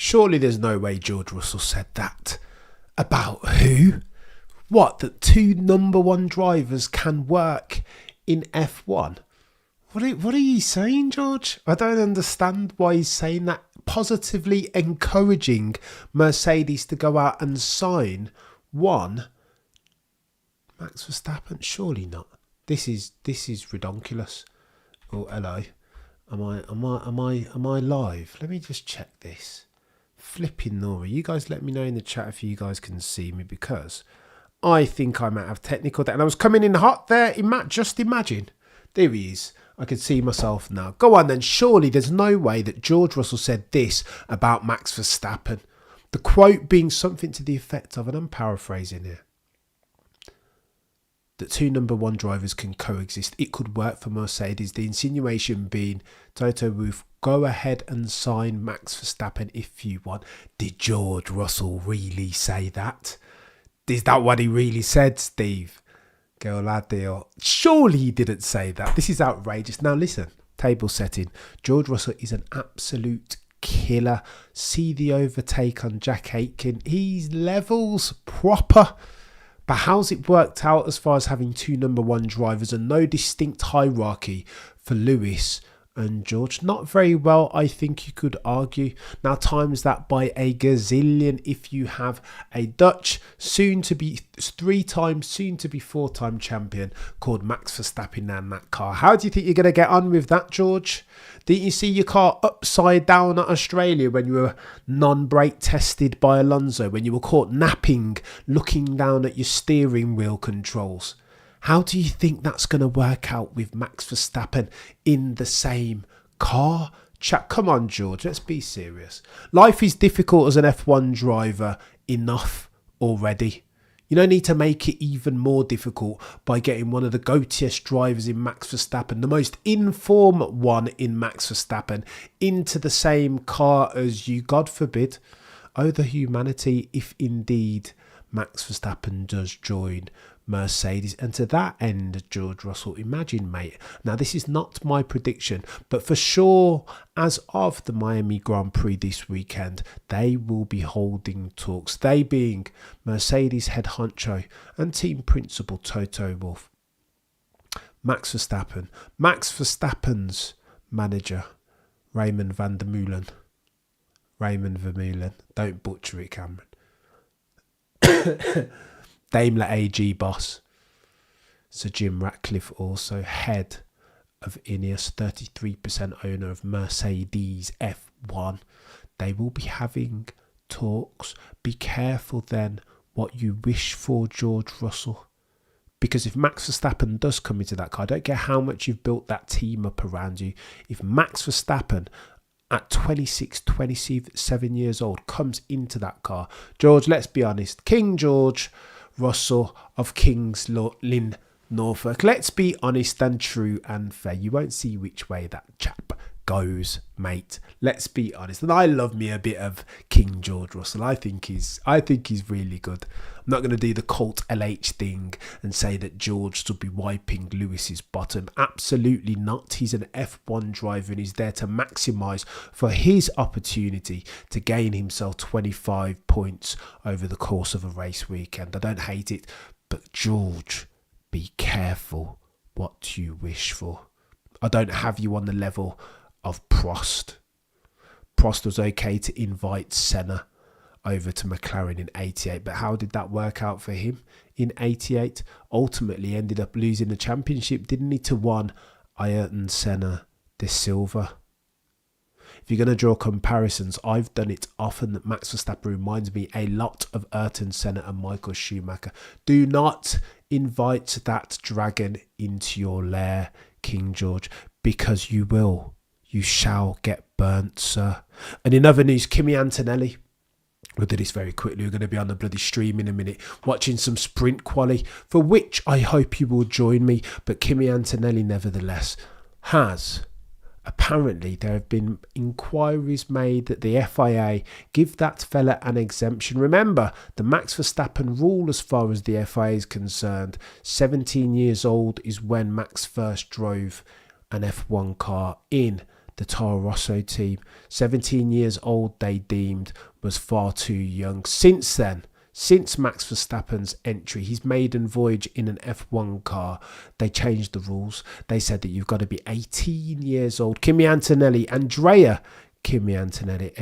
Surely there's no way George Russell said that. About who? What, that two number one drivers can work in F1? What are you saying, George? I don't understand why he's saying that. Positively encouraging Mercedes to go out and sign one Max Verstappen? Surely not. This is ridiculous. Oh, hello. Am I live? Let me just check this. Flipping Nora. You guys let me know in the chat if you guys can see me, because I think I might have technical debt. And I was coming in hot there. Just imagine. There he is. I can see myself now. Go on then. Surely there's no way that George Russell said this about Max Verstappen. The quote being something to the effect of, and I'm paraphrasing here, that two number one drivers can coexist. It could work for Mercedes. The insinuation being, Toto Wolff, go ahead and sign Max Verstappen if you want. Did George Russell really say that? Is that what he really said, Steve? Surely he didn't say that. This is outrageous. Now listen, table setting. George Russell is an absolute killer. See the overtake on Jack Aitken. He's levels proper. But how's it worked out as far as having two number one drivers and no distinct hierarchy for Lewis and George? Not very well, I think you could argue. Now times that by a gazillion if you have a Dutch, soon to be 3-time, soon to be 4-time champion called Max Verstappen in that car. How do you think you're going to get on with that, George? Didn't you see your car upside down at Australia when you were non-brake tested by Alonso, when you were caught napping, looking down at your steering wheel controls? How do you think that's going to work out with Max Verstappen in the same car? Chat, come on, George, let's be serious. Life is difficult as an F1 driver enough already. You don't need to make it even more difficult by getting one of the GOATiest drivers in Max Verstappen, the most in-form one in Max Verstappen, into the same car as you, God forbid. Oh, the humanity, if indeed Max Verstappen does join Mercedes. And to that end, George Russell, imagine, mate, now this is not my prediction, but for sure, as of the Miami Grand Prix this weekend, they will be holding talks, they being Mercedes head honcho and team principal Toto Wolff. Max Verstappen's manager, Raymond van der Meulen, don't butcher it, Cameron. Daimler AG boss, Sir Jim Ratcliffe, also head of Ineos, 33% owner of Mercedes F1. They will be having talks. Be careful then what you wish for, George Russell. Because if Max Verstappen does come into that car, I don't care how much you've built that team up around you. If Max Verstappen at 26, 27 years old comes into that car, George, let's be honest, King George Russell of King's Lynn, Norfolk, let's be honest and true and fair. You won't see which way that chap goes, mate. Let's be honest. And I love me a bit of King George Russell. I think he's really good. I'm not going to do the cult LH thing and say that George should be wiping Lewis's bottom. Absolutely not. He's an F1 driver and he's there to maximise for his opportunity to gain himself 25 points over the course of a race weekend. I don't hate it, but George, be careful what you wish for. I don't have you on the level of Prost. Prost was okay to invite Senna over to McLaren in 88, but how did that work out for him in 88? Ultimately ended up losing the championship, didn't he, to one Ayrton Senna de Silva. If you're going to draw comparisons, I've done it often that Max Verstappen reminds me a lot of Ayrton Senna and Michael Schumacher. Do not invite that dragon into your lair, King George, because you will. You shall get burnt, sir. And in other news, Kimi Antonelli. We'll do this very quickly. We're going to be on the bloody stream in a minute, watching some sprint quali, for which I hope you will join me. But Kimi Antonelli, nevertheless, has... Apparently, there have been inquiries made that the FIA give that fella an exemption. Remember, the Max Verstappen rule as far as the FIA is concerned, 17 years old is when Max first drove an F1 car in the Toro Rosso team. 17 years old, they deemed was far too young. Since then, since Max Verstappen's entry, his maiden voyage in an F1 car, they changed the rules. They said that you've got to be 18 years old. Andrea Kimi Antonelli,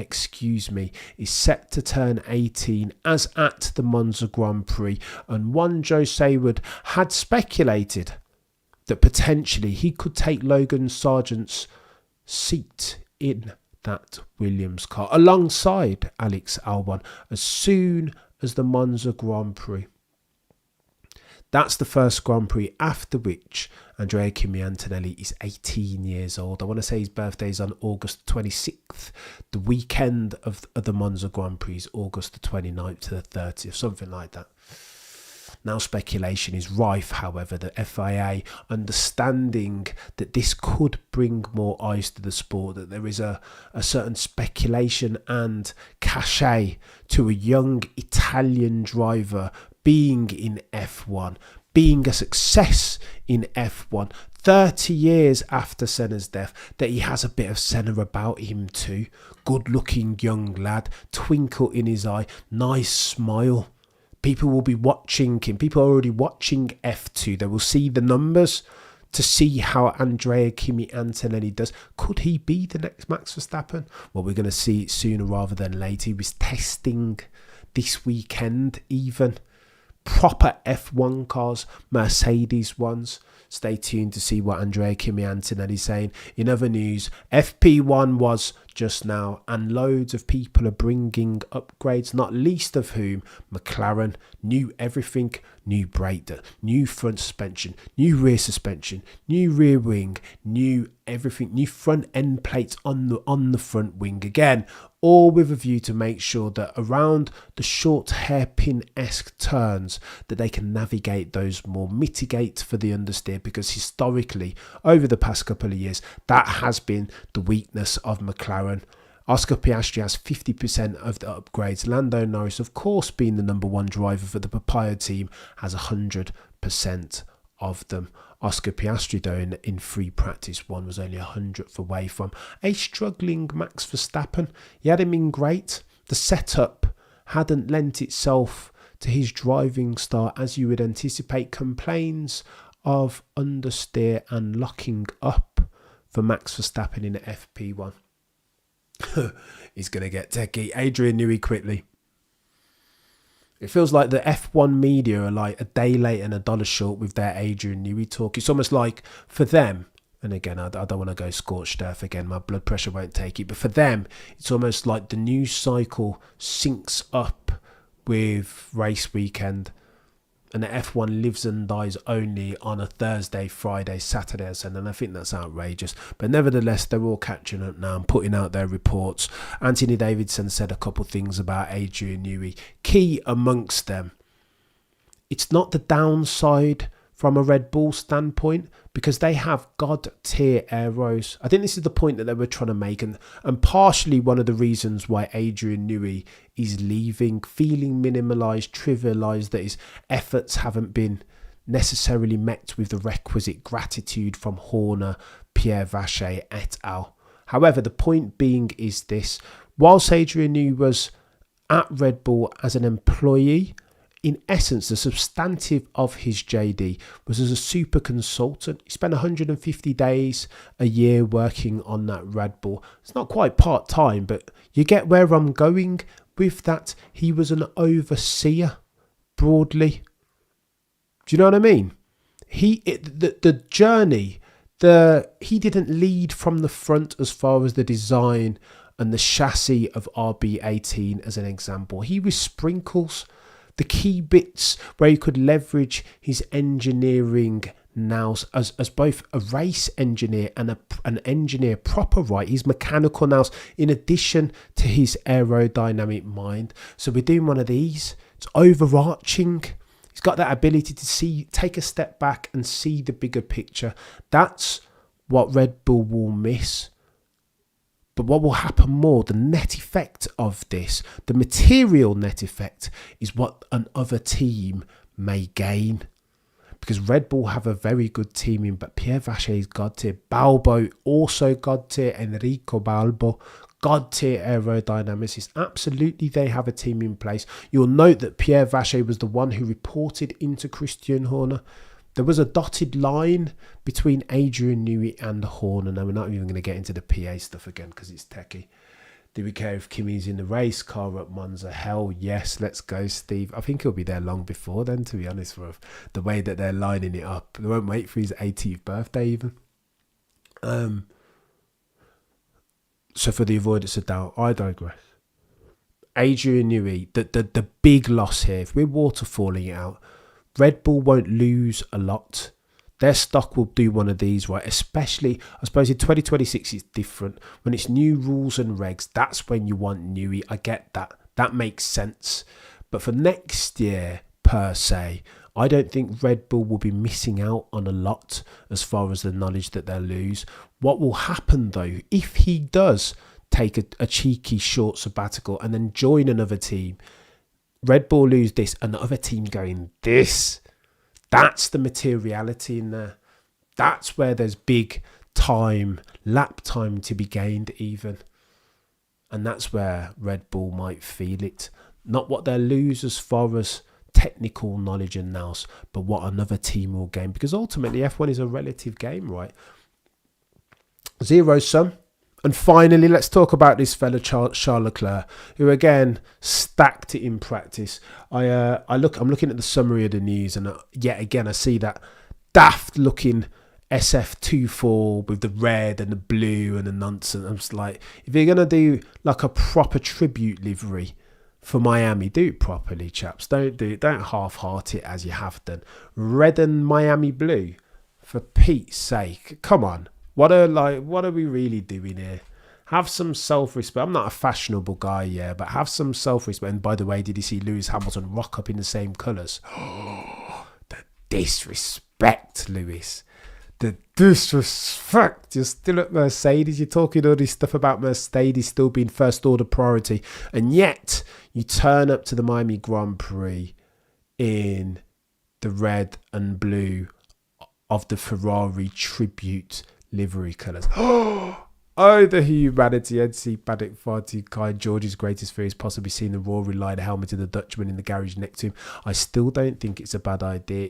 is set to turn 18 as at the Monza Grand Prix, and one Joe Saywood had speculated that potentially he could take Logan Sargent's seat in that Williams car alongside Alex Albon as soon as the Monza Grand Prix. That's the first Grand Prix after which Andrea Kimi Antonelli is 18 years old. I want to say his birthday is on August 26th. The weekend of the Monza Grand Prix is August the 29th to the 30th, something like that. Now speculation is rife, however, the FIA understanding that this could bring more eyes to the sport, that there is a certain speculation and cachet to a young Italian driver being in F1, being a success in F1, 30 years after Senna's death, that he has a bit of Senna about him too. Good looking young lad, twinkle in his eye, nice smile. People will be watching him. People are already watching F2. They will see the numbers to see how Andrea Kimi Antonelli does. Could he be the next Max Verstappen? Well, we're going to see it sooner rather than later. He was testing this weekend even. Proper F1 cars, Mercedes ones. Stay tuned to see what Andrea Kimi Antonelli is saying. In other news, FP1 was just now, and loads of people are bringing upgrades, not least of whom McLaren. New everything, new brake, new front suspension, new rear suspension, new rear wing, new everything, new front end plates on the front wing again, all with a view to make sure that around the short hairpin-esque turns that they can navigate those more, mitigate for the understeer, because historically over the past couple of years that has been the weakness of McLaren. Oscar Piastri has 50% of the upgrades. Lando Norris, of course, being the number one driver for the Papaya team, has 100% of them. Oscar Piastri, though, in free practice one, was only 100th away from a struggling Max Verstappen. He had him in great. The setup hadn't lent itself to his driving style as you would anticipate. Complaints of understeer and locking up for Max Verstappen in the FP1. He's going to get techie. Adrian Newey quickly. It feels like the F1 media are like a day late and $1 short with their Adrian Newey talk. It's almost like for them, and again, I don't want to go scorched earth again, my blood pressure won't take it, but for them, it's almost like the news cycle syncs up with race weekend, and the F1 lives and dies only on a Thursday, Friday, Saturday and Sunday, and I think that's outrageous. But nevertheless, they're all catching up now and putting out their reports. Anthony Davidson said a couple of things about Adrian Newey. Key amongst them, it's not the downside from a Red Bull standpoint, because they have God-tier aeros. I think this is the point that they were trying to make, and partially one of the reasons why Adrian Newey is leaving, feeling minimalised, trivialised, that his efforts haven't been necessarily met with the requisite gratitude from Horner, Pierre Vacher et al. However, the point being is this: whilst Adrian Newey was at Red Bull as an employee, in essence, the substantive of his JD was as a super consultant. He spent 150 days a year working on that Red Bull. It's not quite part-time, but you get where I'm going with that. He was an overseer, broadly. Do you know what I mean? The journey, he didn't lead from the front as far as the design and the chassis of RB18 as an example. He was sprinkles. The key bits where he could leverage his engineering nous as both a race engineer and an engineer proper, right? His mechanical nous in addition to his aerodynamic mind. So we're doing one of these. It's overarching. He's got that ability to take a step back and see the bigger picture. That's what Red Bull will miss. But what will happen more, the net effect of this, the material net effect, is what another team may gain. because Red Bull have a very good teaming, but Pierre Vacher is God tier. Balbo also God tier. Enrico Balbo, God tier aerodynamicist. Absolutely, they have a team in place. You'll note that Pierre Vacher was the one who reported into Christian Horner. There was a dotted line between Adrian Newey and Horner. Now, we're not even going to get into the PA stuff again because it's techie. Do we care if Kimi's in the race car at Monza? Hell yes, let's go, Steve. I think he'll be there long before then, to be honest, for the way that they're lining it up. They won't wait for his 18th birthday even. So for the avoidance of doubt, I digress. Adrian Newey, the big loss here, if we're waterfalling it out, Red Bull won't lose a lot. Their stock will do one of these, right? Especially, I suppose in 2026 it's different. When it's new rules and regs, that's when you want Newey. I get that. That makes sense. But for next year, per se, I don't think Red Bull will be missing out on a lot as far as the knowledge that they'll lose. What will happen, though, if he does take a cheeky short sabbatical and then join another team, Red Bull lose this, and the other team going this. That's the materiality in there. That's where there's big time, lap time to be gained even. And that's where Red Bull might feel it. Not what they'll lose as far as technical knowledge and nous, but what another team will gain. Because ultimately F1 is a relative game, right? Zero sum. And finally, let's talk about this fella Charles Leclerc, who again stacked it in practice. I'm looking at the summary of the news, and yet again I see that daft looking SF24 with the red and the blue and the nonsense. I'm just like, if you're gonna do like a proper tribute livery for Miami, do it properly, chaps. Don't half-heart it as you have done. Red and Miami blue, for Pete's sake. Come on. What are we really doing here? Have some self-respect. I'm not a fashionable guy, yeah, but have some self-respect. And by the way, did you see Lewis Hamilton rock up in the same colours? Oh, the disrespect, Lewis. The disrespect. You're still at Mercedes. You're talking all this stuff about Mercedes still being first order priority. And yet, you turn up to the Miami Grand Prix in the red and blue of the Ferrari tribute livery colours. Oh, the humanity. NC Paddock, far too kind. George's greatest fear is possibly seeing the Rory line helmet of the Dutchman in the garage next to him. I still don't think it's a bad idea.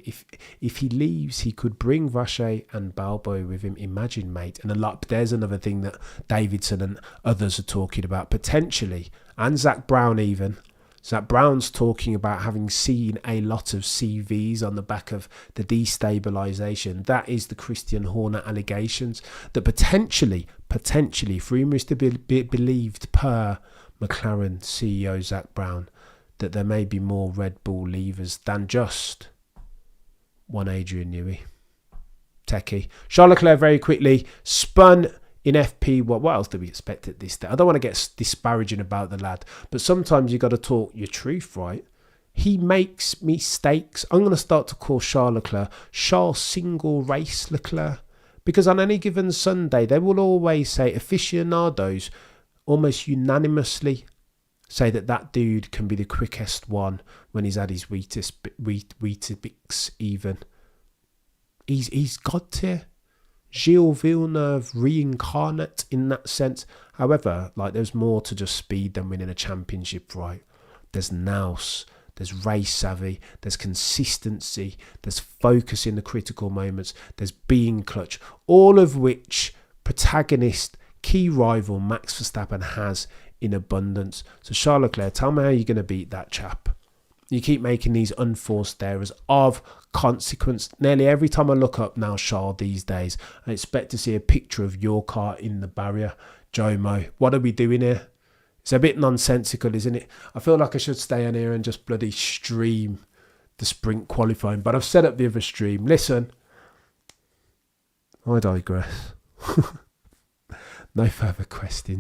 If he leaves, he could bring Vacher and Balbo with him. Imagine, mate. And there's another thing that Davidson and others are talking about potentially, and Zach Brown even. Zach Brown's talking about having seen a lot of CVs on the back of the destabilisation. That is the Christian Horner allegations. That potentially, if rumours to be believed per McLaren CEO Zach Brown, that there may be more Red Bull leavers than just one Adrian Newey. Techie. Charles Leclerc very quickly spun in FP. What else do we expect at this day? I don't want to get disparaging about the lad, but sometimes you got to talk your truth, right? He makes mistakes. I'm going to start to call Charles Leclerc Charles Single Race Leclerc, because on any given Sunday they will always say, aficionados almost unanimously say that dude can be the quickest one when he's had his Weetabix even. He's God tier. Gilles Villeneuve reincarnate in that sense. However, there's more to just speed than winning a championship, right? There's nous, there's race savvy, there's consistency, there's focus in the critical moments, there's being clutch, all of which protagonist, key rival Max Verstappen has in abundance. So Charles Leclerc, tell me how you're going to beat that chap. You keep making these unforced errors of consequence. Nearly every time I look up now, Charles, these days, I expect to see a picture of your car in the barrier. Jomo, what are we doing here? It's a bit nonsensical, isn't it? I feel like I should stay on here and just bloody stream the sprint qualifying, but I've set up the other stream. Listen, I digress. No further questions.